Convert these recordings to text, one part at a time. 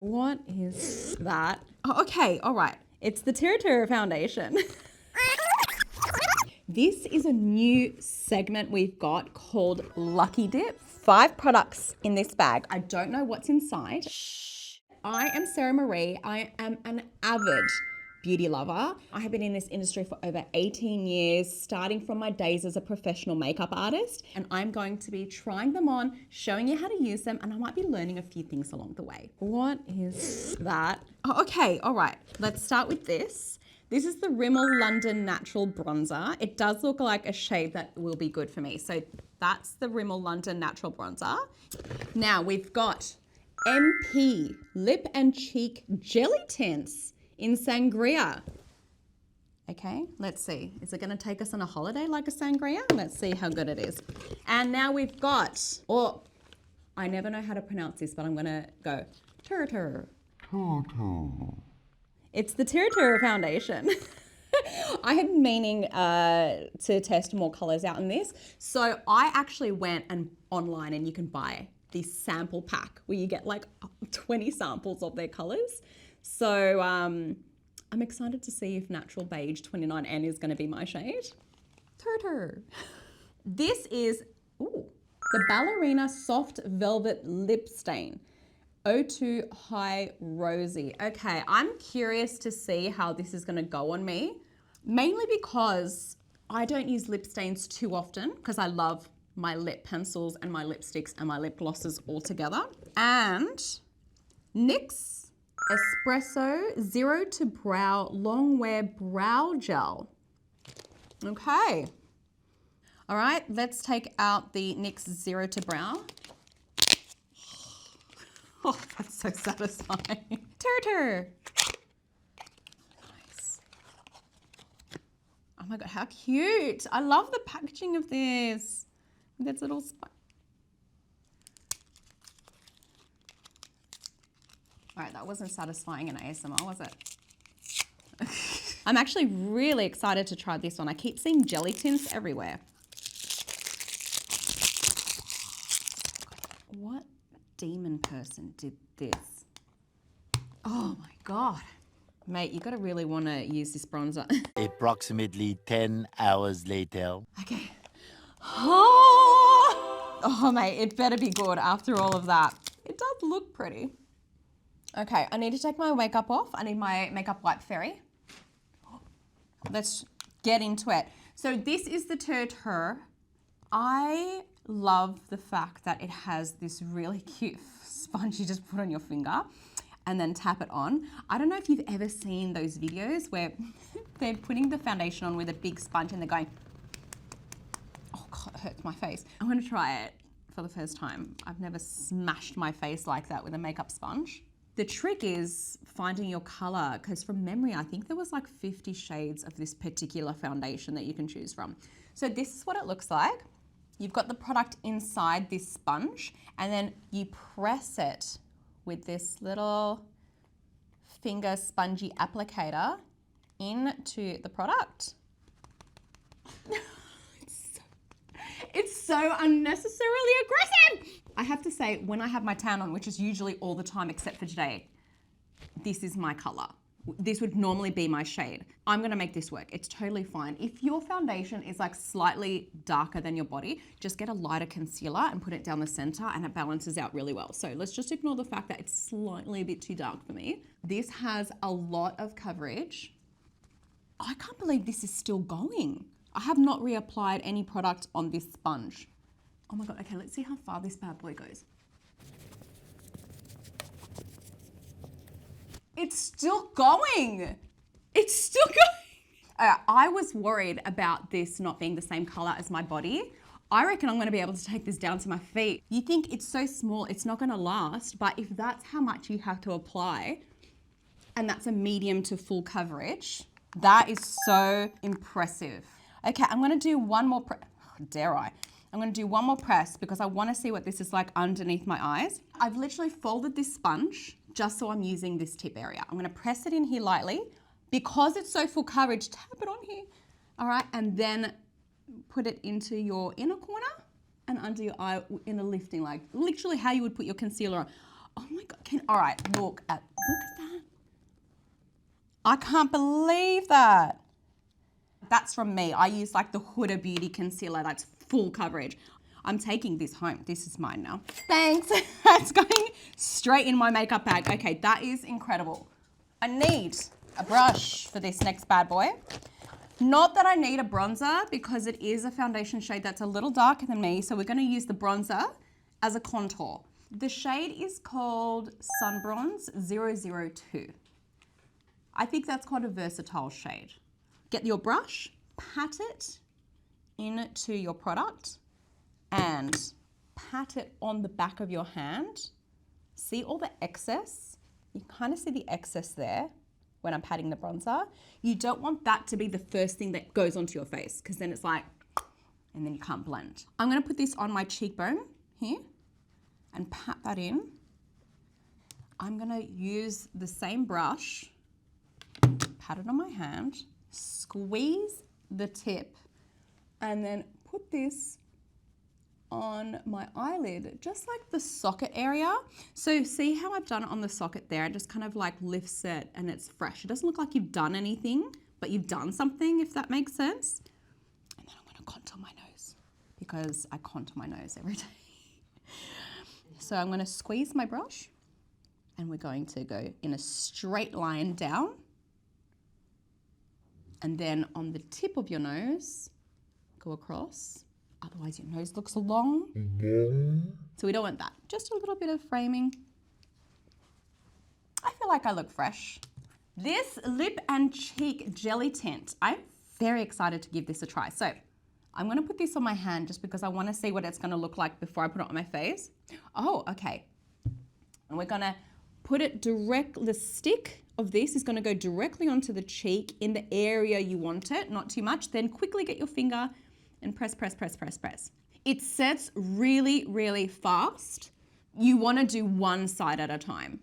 What is that? Oh, okay, all right. It's the Tira foundation. This is a new segment we've got called Lucky Dip. 5 products in this bag. I don't know what's inside. Shh. I am Sarah Marie. I am an avid beauty lover. I have been in this industry for over 18 years, starting from my days as a professional makeup artist. And I'm going to be trying them on, showing you how to use them, and I might be learning a few things along the way. What is that? Oh, okay, all right. Let's start with this. This is the Rimmel London Natural Bronzer. It does look like a shade that will be good for me. So that's the Rimmel London Natural Bronzer. Now we've got MP Lip and Cheek Jelly Tints in Sangria. Okay, let's see. Is it gonna take us on a holiday like a sangria? Let's see how good it is. And now we've got, I never know how to pronounce this, but I'm gonna go Tur. It's the Tira foundation. I had been meaning to test more colors out in this. So I actually went online and you can buy this sample pack where you get like 20 samples of their colors. So I'm excited to see if Natural Beige 29N is going to be my shade. Tur. This is the Ballerina Soft Velvet Lip Stain. 02 High Rosy. Okay, I'm curious to see how this is gonna go on me, mainly because I don't use lip stains too often because I love my lip pencils and my lipsticks and my lip glosses all together. And NYX Espresso Zero to Brow Long Wear Brow Gel. Okay. All right, let's take out the NYX Zero to Brow. Oh, that's so satisfying. Tur. Nice. Oh my God, how cute. I love the packaging of this. That's little All right, that wasn't satisfying in ASMR, was it? I'm actually really excited to try this one. I keep seeing jelly tints everywhere. What demon person did this? Oh my God. Mate, you gotta really wanna use this bronzer. Approximately 10 hours later. Okay. Oh, mate, it better be good after all of that. It does look pretty. Okay, I need to take my makeup off. I need my makeup wipe fairy. Let's get into it. So this is the Tur. I love the fact that it has this really cute sponge you just put on your finger and then tap it on. I don't know if you've ever seen those videos where they're putting the foundation on with a big sponge and they're going, oh God, it hurts my face. I'm gonna try it for the first time. I've never smashed my face like that with a makeup sponge. The trick is finding your color, because from memory, I think there was like 50 shades of this particular foundation that you can choose from. So this is what it looks like. You've got the product inside this sponge and then you press it with this little finger spongy applicator into the product. It's so unnecessarily aggressive. I have to say, when I have my tan on, which is usually all the time except for today, this is my color. This would normally be my shade. I'm gonna make this work. It's totally fine. If your foundation is like slightly darker than your body, just get a lighter concealer and put it down the center and it balances out really well. So let's just ignore the fact that it's slightly a bit too dark for me. This has a lot of coverage. I can't believe this is still going. I have not reapplied any product on this sponge. Oh my God, okay, let's see how far this bad boy goes. It's still going. It's still going. I was worried about this not being the same color as my body. I reckon I'm gonna be able to take this down to my feet. You think it's so small, it's not gonna last, but if that's how much you have to apply, and that's a medium to full coverage, that is so impressive. Okay, I'm gonna do one more, dare I? I'm gonna do one more press because I wanna see what this is like underneath my eyes. I've literally folded this sponge just so I'm using this tip area. I'm gonna press it in here lightly. Because it's so full coverage, tap it on here. All right, and then put it into your inner corner and under your eye in a lifting, like literally how you would put your concealer on. Oh my God, all right, look at that. I can't believe that. That's from me. I use like the Huda Beauty concealer. That's full coverage. I'm taking this home. This is mine now. Thanks. It's going straight in my makeup bag. Okay, that is incredible. I need a brush for this next bad boy. Not that I need a bronzer because it is a foundation shade that's a little darker than me. So we're going to use the bronzer as a contour. The shade is called Sun Bronze 002. I think that's quite a versatile shade. Get your brush, pat it into your product and pat it on the back of your hand. See all the excess? You kind of see the excess there when I'm patting the bronzer. You don't want that to be the first thing that goes onto your face because then it's like, and then you can't blend. I'm gonna put this on my cheekbone here and pat that in. I'm gonna use the same brush, pat it on my hand, squeeze the tip, and then put this on my eyelid, just like the socket area. So see how I've done it on the socket there? It just kind of like lifts it and it's fresh. It doesn't look like you've done anything, but you've done something, if that makes sense. And then I'm gonna contour my nose because I contour my nose every day. So I'm gonna squeeze my brush and we're going to go in a straight line down. And then on the tip of your nose, go across. Otherwise your nose looks long. So we don't want that. Just a little bit of framing. I feel like I look fresh. This lip and cheek jelly tint, I'm very excited to give this a try. So I'm gonna put this on my hand just because I wanna see what it's gonna look like before I put it on my face. Oh, okay. And we're gonna put it the stick of this is gonna go directly onto the cheek in the area you want it, not too much. Then quickly get your finger and press, press, press, press, press. It sets really, really fast. You wanna do one side at a time.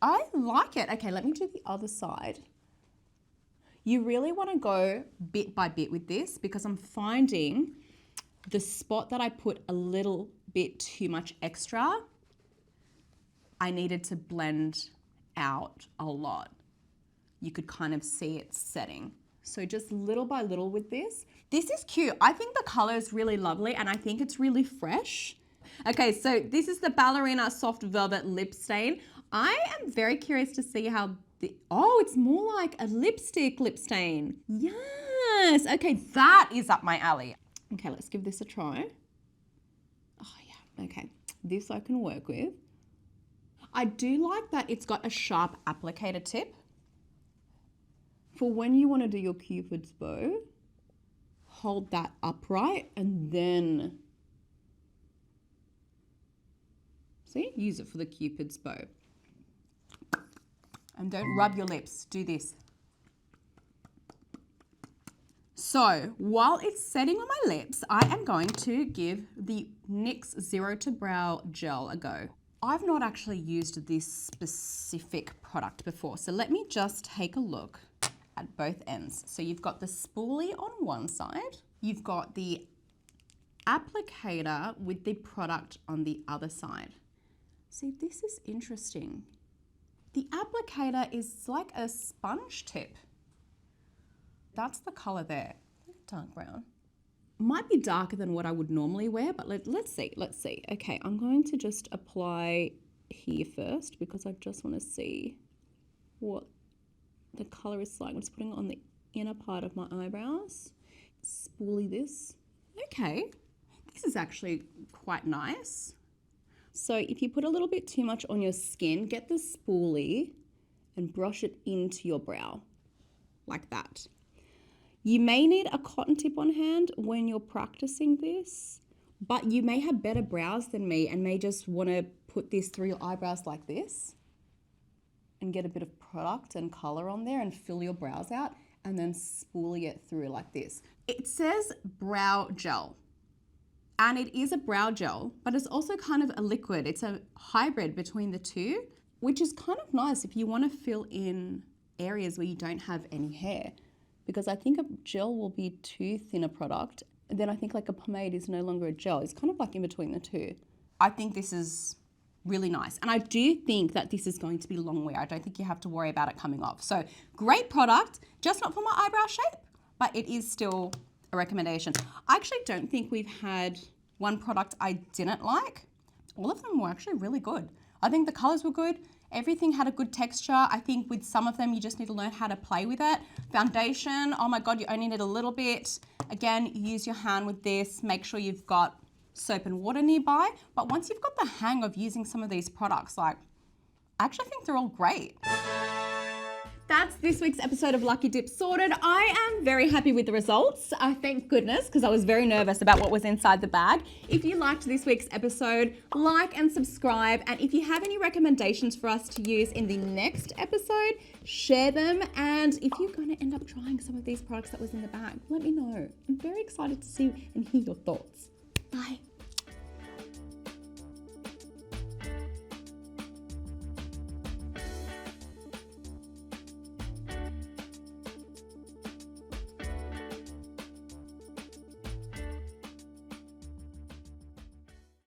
I like it. Okay, let me do the other side. You really wanna go bit by bit with this because I'm finding the spot that I put a little bit too much extra, I needed to blend out a lot. You could kind of see it setting. So just little by little with this. This is cute. I think the color is really lovely and I think it's really fresh. Okay, so this is the Ballerina Soft Velvet Lip Stain. I am very curious to see how oh, it's more like a lipstick lip stain. Yes, okay, that is up my alley. Okay, let's give this a try. Oh yeah, okay, this I can work with. I do like that it's got a sharp applicator tip. For when you want to do your Cupid's bow, hold that upright and then, see, use it for the Cupid's bow. And don't rub your lips, do this. So while it's setting on my lips, I am going to give the NYX Zero to Brow Gel a go. I've not actually used this specific product before, so let me just take a look at both ends. So you've got the spoolie on one side, you've got the applicator with the product on the other side. See, this is interesting. The applicator is like a sponge tip. That's the color there, dark brown. Might be darker than what I would normally wear, but let's see. Okay, I'm going to just apply here first because I just want to see what the color is like. I'm just putting it on the inner part of my eyebrows. Spoolie this. Okay, this is actually quite nice. So if you put a little bit too much on your skin, get the spoolie and brush it into your brow like that. You may need a cotton tip on hand when you're practicing this, but you may have better brows than me and may just want to put this through your eyebrows like this and get a bit of product and color on there and fill your brows out and then spoolie it through like this. It says brow gel and it is a brow gel, but it's also kind of a liquid. It's a hybrid between the two, which is kind of nice if you want to fill in areas where you don't have any hair. Because I think a gel will be too thin a product. And then I think like a pomade is no longer a gel. It's kind of like in between the two. I think this is really nice. And I do think that this is going to be long wear. I don't think you have to worry about it coming off. So great product, just not for my eyebrow shape, but it is still a recommendation. I actually don't think we've had one product I didn't like. All of them were actually really good. I think the colors were good. Everything had a good texture. I think with some of them, you just need to learn how to play with it. Foundation, oh my God, you only need a little bit. Again, use your hand with this. Make sure you've got soap and water nearby. But once you've got the hang of using some of these products, like, I actually think they're all great. That's this week's episode of Lucky Dip sorted. I am very happy with the results. Thank goodness, because I was very nervous about what was inside the bag. If you liked this week's episode, like and subscribe. And if you have any recommendations for us to use in the next episode, share them. And if you're going to end up trying some of these products that was in the bag, let me know. I'm very excited to see and hear your thoughts. Bye.